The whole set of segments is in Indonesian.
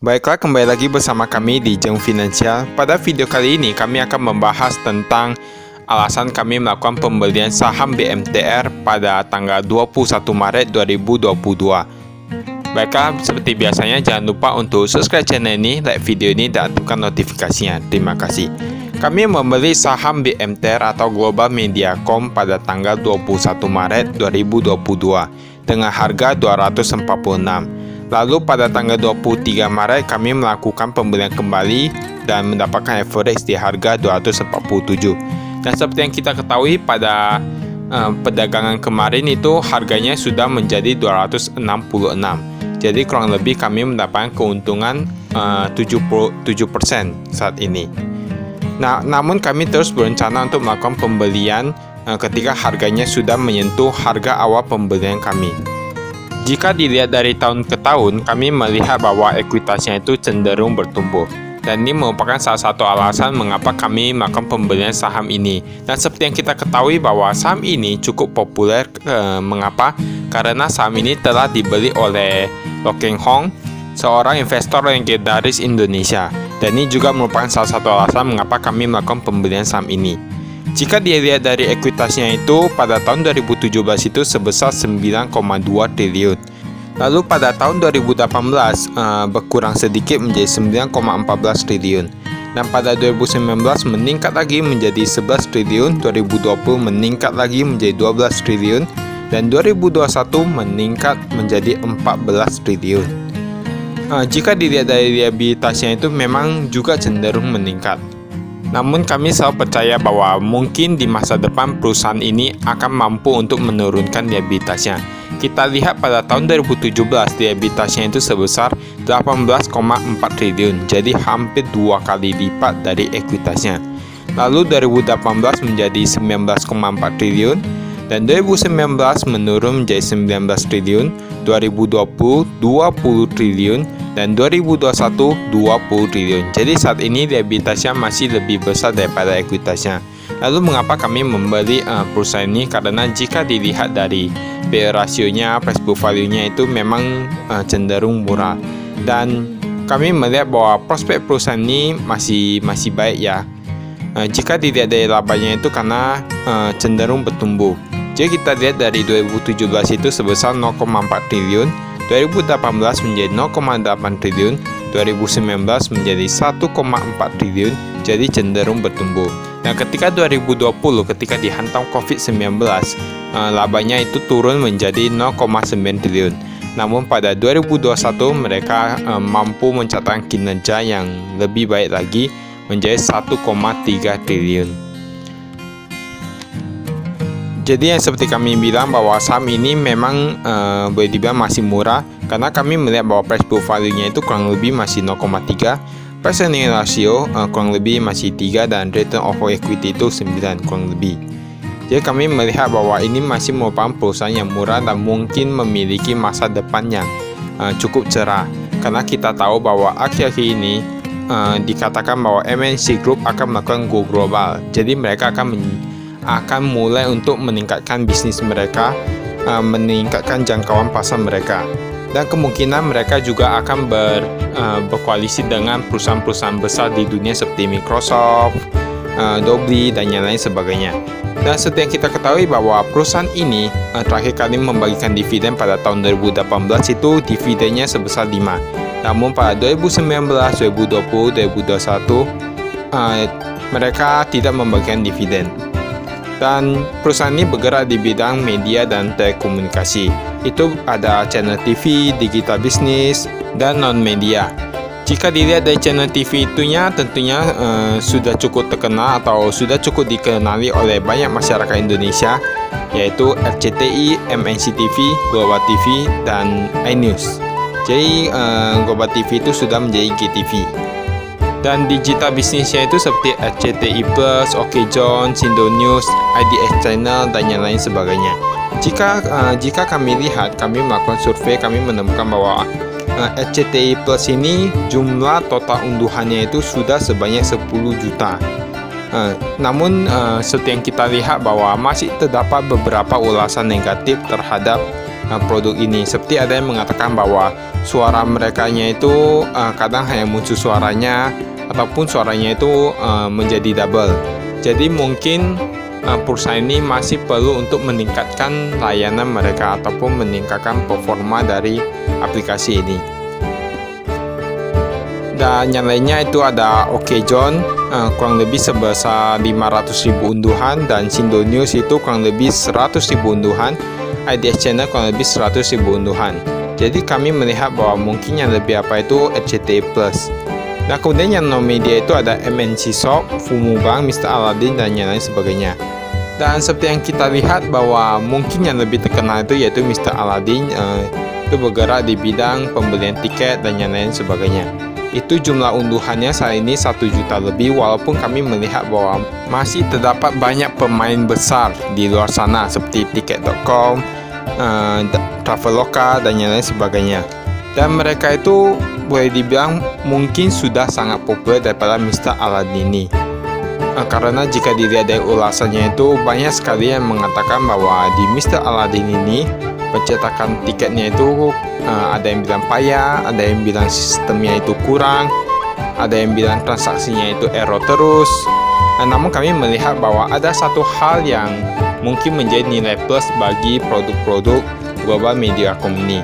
Baiklah, kembali lagi bersama kami di Jeng Finansial. Pada video kali ini kami akan membahas tentang alasan kami melakukan pembelian saham BMTR pada tanggal 21 Maret 2022. Baiklah, seperti biasanya jangan lupa untuk subscribe channel ini, like video ini, dan aktifkan notifikasinya. Terima kasih. Kami membeli saham BMTR atau Global Mediacom pada tanggal 21 Maret 2022 dengan harga 246. Lalu pada tanggal 23 Maret kami melakukan pembelian kembali dan mendapatkan average di harga 247. Dan seperti yang kita ketahui pada perdagangan kemarin itu harganya sudah menjadi 266. Jadi kurang lebih kami mendapatkan keuntungan 77% saat ini. Nah, namun kami terus berencana untuk melakukan pembelian ketika harganya sudah menyentuh harga awal pembelian kami. Jika dilihat dari tahun ke tahun, kami melihat bahwa ekuitasnya itu cenderung bertumbuh. Dan ini merupakan salah satu alasan mengapa kami melakukan pembelian saham ini. Dan seperti yang kita ketahui bahwa saham ini cukup populer. Mengapa? Karena saham ini telah dibeli oleh Loh Keng Hong, seorang investor legendaris Indonesia. Dan ini juga merupakan salah satu alasan mengapa kami melakukan pembelian saham ini. Jika dilihat dari ekuitasnya itu pada tahun 2017 itu sebesar 9,2 triliun. Lalu pada tahun 2018 berkurang sedikit menjadi 9,14 triliun. Dan pada 2019 meningkat lagi menjadi 11 triliun, 2020 meningkat lagi menjadi 12 triliun, dan 2021 meningkat menjadi 14 triliun. Jika dilihat dari liabilitasnya itu memang juga cenderung meningkat. Namun kami selalu percaya bahwa mungkin di masa depan perusahaan ini akan mampu untuk menurunkan liabilitasnya. Kita lihat pada tahun 2017 liabilitasnya itu sebesar 18,4 triliun, jadi hampir 2 kali lipat dari ekuitasnya. Lalu 2018 menjadi 19,4 triliun, dan 2019 menurun menjadi 19 triliun, 2020 20 triliun, dan 2021 20 triliun. Jadi saat ini liabilitasnya masih lebih besar daripada ekuitasnya. Lalu mengapa kami membeli perusahaan ini? Karena jika dilihat dari PE rasionya, price book value-nya itu memang cenderung murah. Dan kami melihat bahwa prospek perusahaan ini masih baik ya. Jika dilihat dari labanya itu karena cenderung bertumbuh. Jadi kita lihat dari 2017 itu sebesar 0,4 triliun, 2018 menjadi 0,8 triliun, 2019 menjadi 1,4 triliun, jadi cenderung bertumbuh. Nah, ketika 2020 ketika dihantam COVID-19, labanya itu turun menjadi 0,9 triliun. Namun pada 2021 mereka mampu mencatatkan kinerja yang lebih baik lagi menjadi 1,3 triliun. Jadi yang seperti kami bilang bahwa saham ini memang boleh dibilang masih murah karena kami melihat bahwa price book value-nya itu kurang lebih masih 0,3, price earning ratio kurang lebih masih 3, dan return over equity itu 9 kurang lebih. Jadi kami melihat bahwa ini masih merupakan perusahaan yang murah dan mungkin memiliki masa depan yang cukup cerah. Karena kita tahu bahwa akhir-akhir ini dikatakan bahwa MNC Group akan melakukan go global. Jadi mereka akan mulai untuk meningkatkan bisnis mereka, meningkatkan jangkauan pasar mereka, dan kemungkinan mereka juga akan berkoalisi dengan perusahaan-perusahaan besar di dunia seperti Microsoft, Adobe, dan yang lain sebagainya. Dan seperti yang kita ketahui bahwa perusahaan ini terakhir kali membagikan dividen pada tahun 2018 itu dividennya sebesar 5. Namun pada 2019, 2020, 2021 mereka tidak membagikan dividen. Dan perusahaan ini bergerak di bidang media dan telekomunikasi. Itu ada channel TV, digital business, dan non-media. Jika dilihat dari channel TV itunya tentunya sudah cukup terkenal atau sudah cukup dikenali oleh banyak masyarakat Indonesia, yaitu RCTI, MNC TV, Global TV, dan iNews. Jadi Global TV itu sudah menjadi GTV. Dan digital bisnisnya itu seperti RCTI Plus, Okjon, Indonews, IDX Channel, dan yang lain sebagainya. Jika kami lihat, kami melakukan survei, kami menemukan bahwa RCTI Plus ini jumlah total unduhannya itu sudah sebanyak 10 juta. Namun seperti yang kita lihat bahwa masih terdapat beberapa ulasan negatif terhadap produk ini. Seperti ada yang mengatakan bahwa suara merekanya itu kadang hanya muncul suaranya ataupun suaranya itu menjadi double. Jadi mungkin perusahaan ini masih perlu untuk meningkatkan layanan mereka ataupun meningkatkan performa dari aplikasi ini. Dan yang lainnya itu ada OkJon, kurang lebih sebesar 500.000 unduhan, dan Sindo News itu kurang lebih 100.000 unduhan, IDS Channel kurang lebih 100.000 unduhan. Jadi kami melihat bahwa mungkin yang lebih itu RCTI Plus. Nah, kemudian yang non media itu ada MNC Shop, Fumubang, Mr. Aladdin, dan yang lain sebagainya. Dan seperti yang kita lihat bahwa mungkin yang lebih terkenal itu yaitu Mr. Aladdin, itu bergerak di bidang pembelian tiket dan yang lain sebagainya. Itu jumlah unduhannya saat ini 1 juta lebih, walaupun kami melihat bahwa masih terdapat banyak pemain besar di luar sana seperti tiket.com, Traveloka, dan yang lain sebagainya. Dan mereka itu boleh dibilang mungkin sudah sangat populer daripada Mr. Aladdin ini. Karena jika dilihat dari ulasannya itu banyak sekali yang mengatakan bahwa di Mr. Aladdin ini pencetakan tiketnya itu ada yang bilang payah, ada yang bilang sistemnya itu kurang, ada yang bilang transaksinya itu error terus. Namun kami melihat bahwa ada satu hal yang mungkin menjadi nilai plus bagi produk-produk Global Media Company.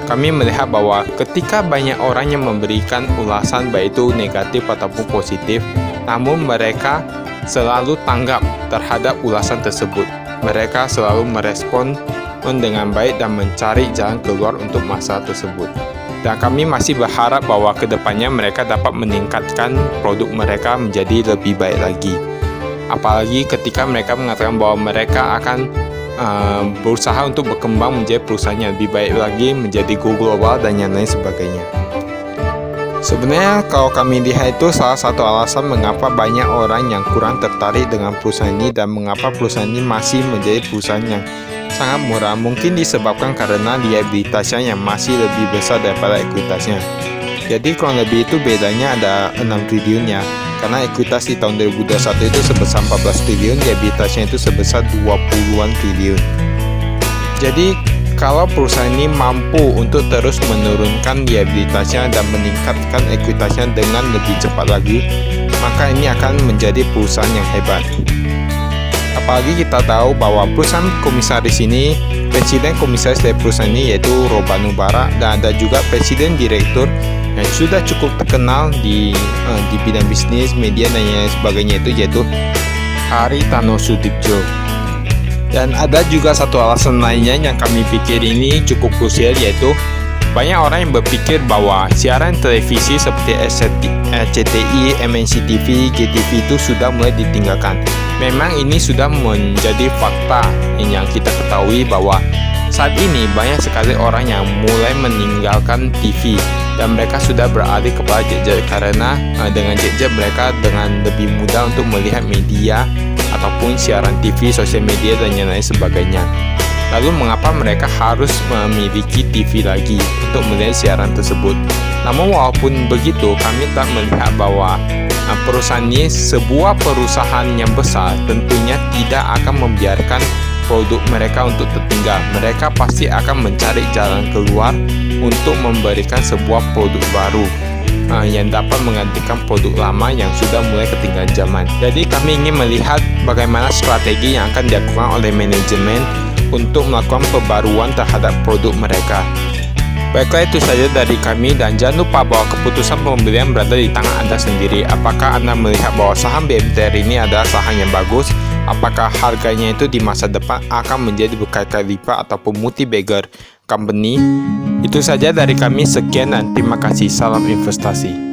Kami melihat bahwa ketika banyak orang yang memberikan ulasan baik itu negatif ataupun positif, namun mereka selalu tanggap terhadap ulasan tersebut. Mereka selalu merespon dengan baik dan mencari jalan keluar untuk masalah tersebut. Dan kami masih berharap bahwa kedepannya mereka dapat meningkatkan produk mereka menjadi lebih baik lagi. Apalagi ketika mereka mengatakan bahwa mereka akan berusaha untuk berkembang menjadi perusahaan yang lebih baik lagi, menjadi go global dan yang lain sebagainya. Sebenarnya kalau kami lihat itu salah satu alasan mengapa banyak orang yang kurang tertarik dengan perusahaan ini dan mengapa perusahaan ini masih menjadi perusahaan yang sangat murah, mungkin disebabkan karena liabilitasnya yang masih lebih besar daripada ekuitasnya. Jadi kurang lebih itu bedanya ada 6 triliun ya, karena ekuitas di tahun 2021 itu sebesar 14 triliun, liabilitasnya itu sebesar 20-an triliun. Jadi kalau perusahaan ini mampu untuk terus menurunkan liabilitasnya dan meningkatkan ekuitasnya dengan lebih cepat lagi, maka ini akan menjadi perusahaan yang hebat. Apalagi kita tahu bahwa perusahaan komisaris ini, presiden komisaris dari perusahaan ini yaitu Robanu Bara, dan ada juga presiden direktur yang sudah cukup terkenal di bidang bisnis, media dan yang sebagainya itu yaitu Haritano Sudibjo. Dan ada juga satu alasan lainnya yang kami pikir ini cukup krusial, yaitu banyak orang yang berpikir bahwa siaran televisi seperti RCTI, MNC TV, GTV itu sudah mulai ditinggalkan. Memang ini sudah menjadi fakta yang kita ketahui bahwa saat ini banyak sekali orang yang mulai meninggalkan TV dan mereka sudah beralih kepada gadget, karena dengan gadget mereka dengan lebih mudah untuk melihat media ataupun siaran TV, sosial media dan yang lain sebagainya. Lalu mengapa mereka harus memiliki TV lagi untuk melihat siaran tersebut? Namun walaupun begitu, kami tak melihat bahwa perusahaan ini sebuah perusahaan yang besar tentunya tidak akan membiarkan produk mereka untuk tertinggal. Mereka pasti akan mencari jalan keluar untuk memberikan sebuah produk baru yang dapat menggantikan produk lama yang sudah mulai ketinggalan zaman. Jadi kami ingin melihat bagaimana strategi yang akan dilakukan oleh manajemen untuk melakukan pembaruan terhadap produk mereka. Baiklah, itu saja dari kami, dan jangan lupa bahwa keputusan pembelian berada di tangan Anda sendiri. Apakah Anda melihat bahwa saham BMTR ini adalah saham yang bagus? Apakah harganya itu di masa depan akan menjadi berkali-kali lipat ataupun multi-bagger company? Itu saja dari kami, sekian dan terima kasih. Salam investasi.